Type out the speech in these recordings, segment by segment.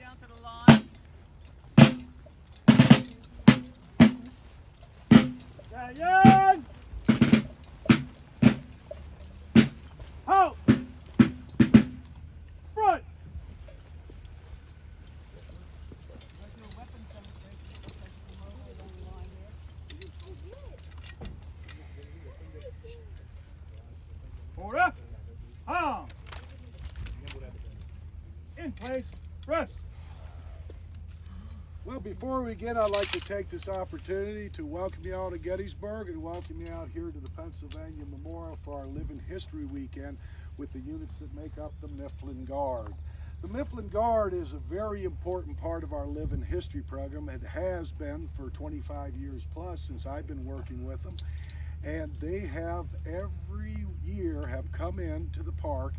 down to the line. Battalion! Halt! Front! Order! Arm! In place, rest! Well, before we begin, I'd like to take this opportunity to welcome you all to Gettysburg and welcome you out here to the Pennsylvania Memorial for our Living History Weekend with the units that make up the Mifflin Guard. The Mifflin Guard is a very important part of our Living History program. It has been for 25 years plus since I've been working with them. And they have every year have come into the park,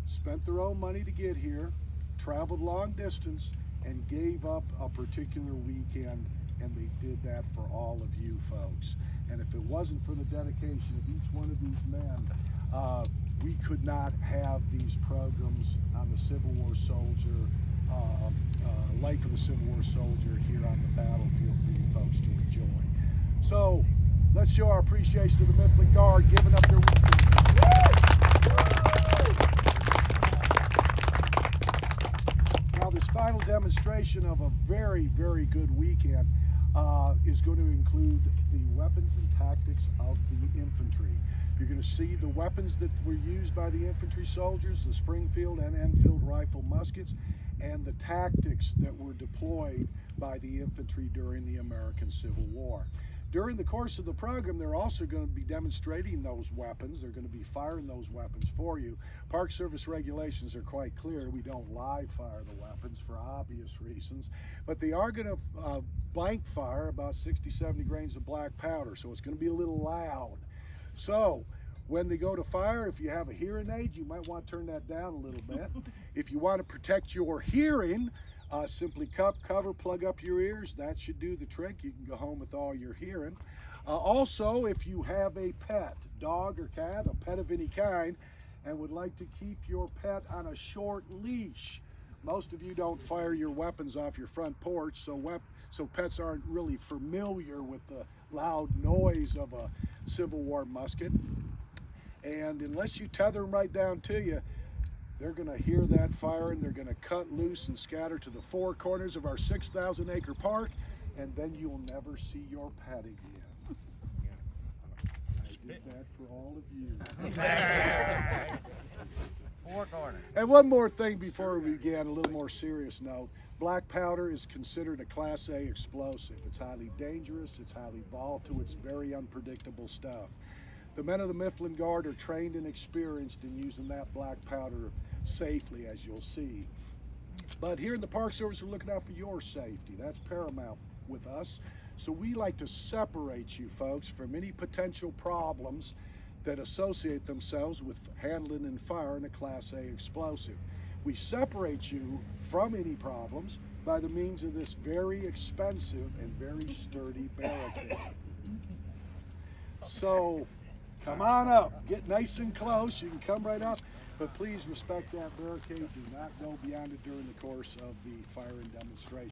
spent their own money to get here, traveled long distance, and gave up a particular weekend, and they did that for all of you folks. And if it wasn't for the dedication of each one of these men, we could not have these programs on the Civil War soldier, life of the Civil War soldier here on the battlefield for you folks to enjoy. So let's show our appreciation to the Mifflin Guard giving up their weekend. Now this final demonstration of a very, very good weekend is going to include the weapons and tactics of the infantry. You're going to see the weapons that were used by the infantry soldiers, the Springfield and Enfield rifle muskets, and the tactics that were deployed by the infantry during the American Civil War. During the course of the program, they're also going to be demonstrating those weapons. They're going to be firing those weapons for you. Park Service regulations are quite clear. We don't live fire the weapons for obvious reasons, but they are going to blank fire about 60, 70 grains of black powder, so it's going to be a little loud. So when they go to fire, if you have a hearing aid, you might want to turn that down a little bit. If you want to protect your hearing, simply cover, plug up your ears. That should do the trick. You can go home with all your hearing. Also, if you have a pet, dog or cat, a pet of any kind, and would like to keep your pet on a short leash, most of you don't fire your weapons off your front porch, so pets aren't really familiar with the loud noise of a Civil War musket. And unless you tether them right down to you, they're going to hear that fire and they're going to cut loose and scatter to the four corners of our 6,000 acre park, and then you'll never see your pet again. I did that for all of you. Four corners. And one more thing before we begin, a little more serious note. Black powder is considered a Class A explosive. It's highly dangerous, it's highly volatile, it's very unpredictable stuff. The men of the Mifflin Guard are trained and experienced in using that black powder safely, as you'll see. But here in the Park Service, we're looking out for your safety. That's paramount with us. So we like to separate you folks from any potential problems that associate themselves with handling and firing a Class A explosive. We separate you from any problems by the means of this very expensive and very sturdy barricade. So come on up, get nice and close. You can come right up, but please respect that barricade. Do not go beyond it during the course of the firing demonstration.